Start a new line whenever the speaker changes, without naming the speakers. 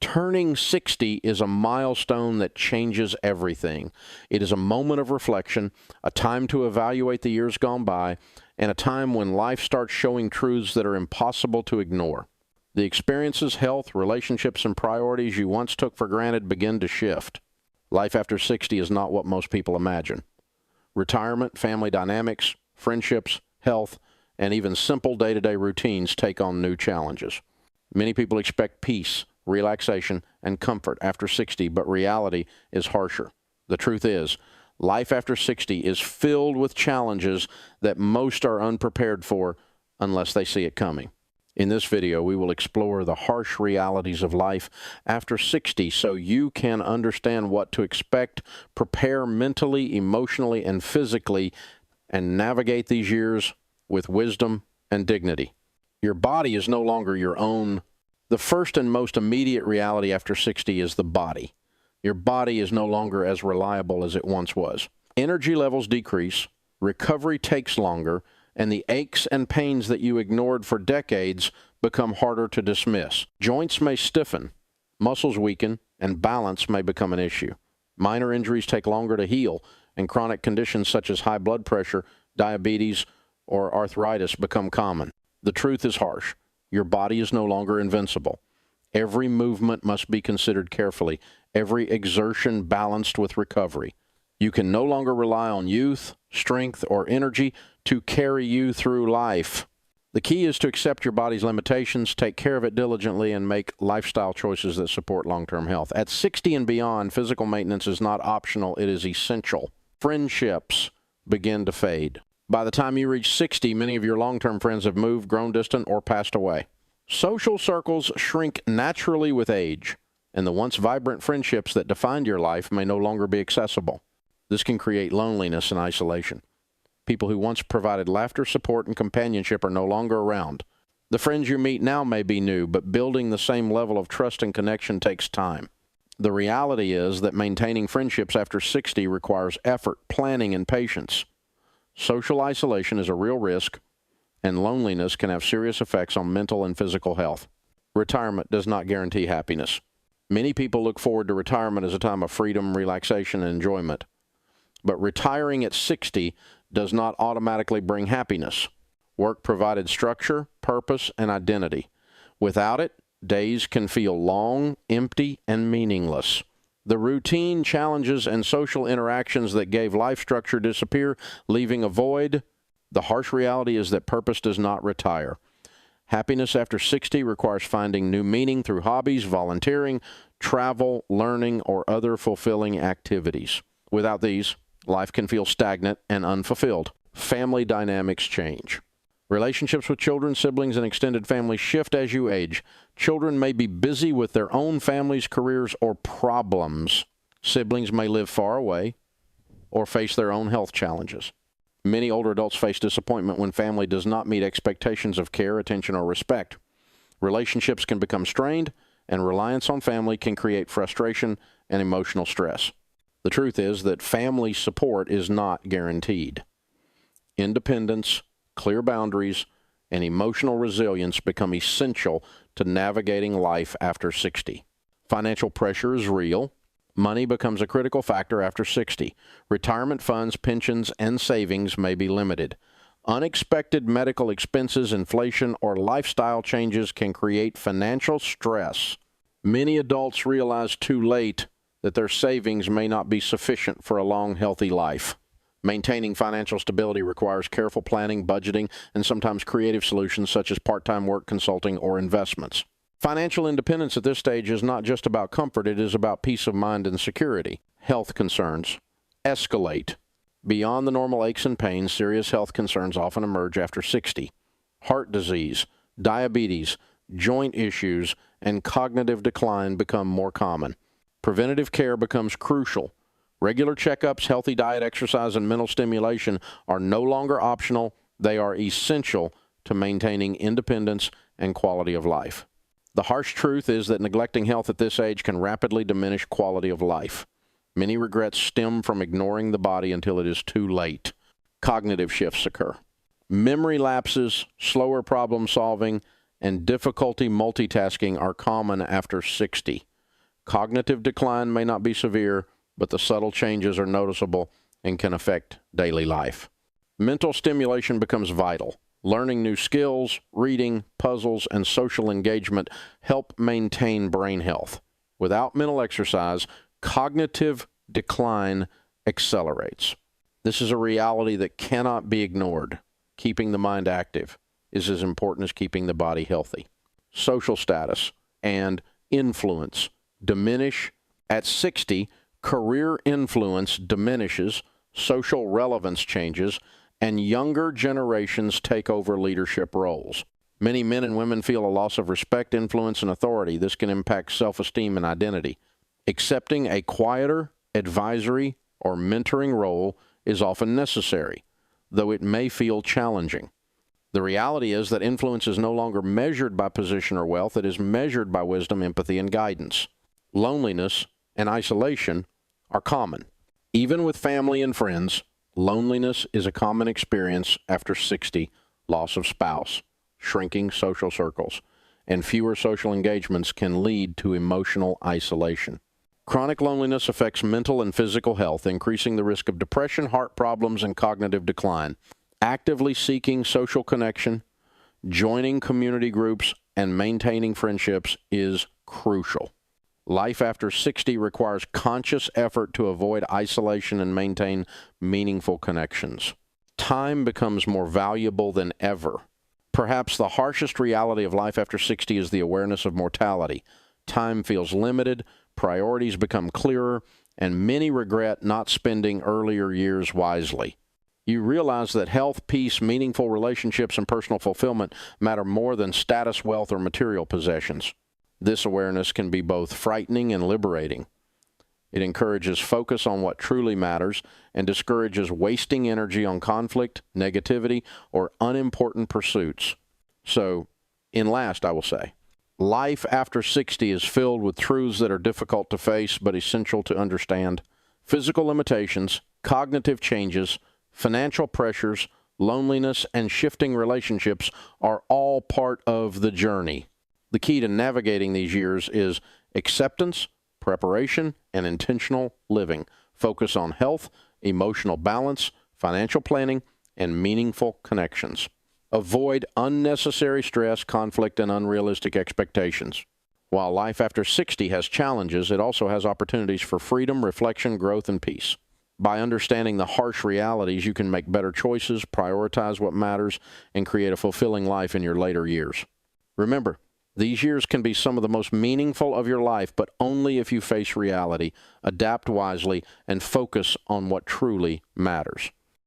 Turning 60 is a milestone that changes everything. It is a moment of reflection, a time to evaluate the years gone by, and a time when life starts showing truths that are impossible to ignore. The experiences, health, relationships, and priorities you once took for granted begin to shift. Life after 60 is not what most people imagine. Retirement, family dynamics, friendships, health, and even simple day-to-day routines take on new challenges. Many people expect peace, relaxation, and comfort after 60, but reality is harsher. The truth is, life after 60 is filled with challenges that most are unprepared for unless they see it coming. In this video, we will explore the harsh realities of life after 60 so you can understand what to expect, prepare mentally, emotionally, and physically, and navigate these years with wisdom and dignity. Your body is no longer your own. The first and most immediate reality after 60 is the body. Your body is no longer as reliable as it once was. Energy levels decrease, recovery takes longer, and the aches and pains that you ignored for decades become harder to dismiss. Joints may stiffen, muscles weaken, and balance may become an issue. Minor injuries take longer to heal, and chronic conditions such as high blood pressure, diabetes, or arthritis become common. The truth is harsh. Your body is no longer invincible. Every movement must be considered carefully, every exertion balanced with recovery. You can no longer rely on youth, strength, or energy to carry you through life. The key is to accept your body's limitations, take care of it diligently, and make lifestyle choices that support long-term health. At 60 and beyond, physical maintenance is not optional, it is essential. Friendships begin to fade. By the time you reach 60, many of your long-term friends have moved, grown distant, or passed away. Social circles shrink naturally with age, and the once vibrant friendships that defined your life may no longer be accessible. This can create loneliness and isolation. People who once provided laughter, support, and companionship are no longer around. The friends you meet now may be new, but building the same level of trust and connection takes time. The reality is that maintaining friendships after 60 requires effort, planning, and patience. Social isolation is a real risk, and loneliness can have serious effects on mental and physical health. Retirement does not guarantee happiness. Many people look forward to retirement as a time of freedom, relaxation, and enjoyment. But retiring at 60 does not automatically bring happiness. Work provided structure, purpose, and identity. Without it, days can feel long, empty, and meaningless. The routine, challenges, and social interactions that gave life structure disappear, leaving a void. The harsh reality is that purpose does not retire. Happiness after 60 requires finding new meaning through hobbies, volunteering, travel, learning, or other fulfilling activities. Without these, life can feel stagnant and unfulfilled. Family dynamics change. Relationships with children, siblings, and extended family shift as you age. Children may be busy with their own families, careers, or problems. Siblings may live far away or face their own health challenges. Many older adults face disappointment when family does not meet expectations of care, attention, or respect. Relationships can become strained, and reliance on family can create frustration and emotional stress. The truth is that family support is not guaranteed. Independence, clear boundaries, and emotional resilience become essential to navigating life after 60. Financial pressure is real. Money becomes a critical factor after 60. Retirement funds, pensions, and savings may be limited. Unexpected medical expenses, inflation, or lifestyle changes can create financial stress. Many adults realize too late that their savings may not be sufficient for a long, healthy life. Maintaining financial stability requires careful planning, budgeting, and sometimes creative solutions such as part-time work, consulting, or investments. Financial independence at this stage is not just about comfort, it is about peace of mind and security. Health concerns escalate. Beyond the normal aches and pains, serious health concerns often emerge after 60. Heart disease, diabetes, joint issues, and cognitive decline become more common. Preventative care becomes crucial. Regular checkups, healthy diet, exercise, and mental stimulation are no longer optional. They are essential to maintaining independence and quality of life. The harsh truth is that neglecting health at this age can rapidly diminish quality of life. Many regrets stem from ignoring the body until it is too late. Cognitive shifts occur. Memory lapses, slower problem solving, and difficulty multitasking are common after 60. Cognitive decline may not be severe, but the subtle changes are noticeable and can affect daily life. Mental stimulation becomes vital. Learning new skills, reading, puzzles, and social engagement help maintain brain health. Without mental exercise, cognitive decline accelerates. This is a reality that cannot be ignored. Keeping the mind active is as important as keeping the body healthy. Social status and influence diminish. At 60, career influence diminishes, social relevance changes, and younger generations take over leadership roles. Many men and women feel a loss of respect, influence, and authority. This can impact self-esteem and identity. Accepting a quieter, advisory, or mentoring role is often necessary, though it may feel challenging. The reality is that influence is no longer measured by position or wealth. It is measured by wisdom, empathy, and guidance. Loneliness and isolation are common. Even with family and friends, loneliness is a common experience after 60, loss of spouse, shrinking social circles, and fewer social engagements can lead to emotional isolation. Chronic loneliness affects mental and physical health, increasing the risk of depression, heart problems, and cognitive decline. Actively seeking social connection, joining community groups, and maintaining friendships is crucial. Life after 60 requires conscious effort to avoid isolation and maintain meaningful connections. Time becomes more valuable than ever. Perhaps the harshest reality of life after 60 is the awareness of mortality. Time feels limited, priorities become clearer, and many regret not spending earlier years wisely. You realize that health, peace, meaningful relationships, and personal fulfillment matter more than status, wealth, or material possessions. This awareness can be both frightening and liberating. It encourages focus on what truly matters and discourages wasting energy on conflict, negativity, or unimportant pursuits. So, in last, I will say, life after 60 is filled with truths that are difficult to face but essential to understand. Physical limitations, cognitive changes, financial pressures, loneliness, and shifting relationships are all part of the journey. The key to navigating these years is acceptance, preparation, and intentional living. Focus on health, emotional balance, financial planning, and meaningful connections. Avoid unnecessary stress, conflict, and unrealistic expectations. While life after 60 has challenges, it also has opportunities for freedom, reflection, growth, and peace. By understanding the harsh realities, you can make better choices, prioritize what matters, and create a fulfilling life in your later years. Remember, these years can be some of the most meaningful of your life, but only if you face reality, adapt wisely, and focus on what truly matters.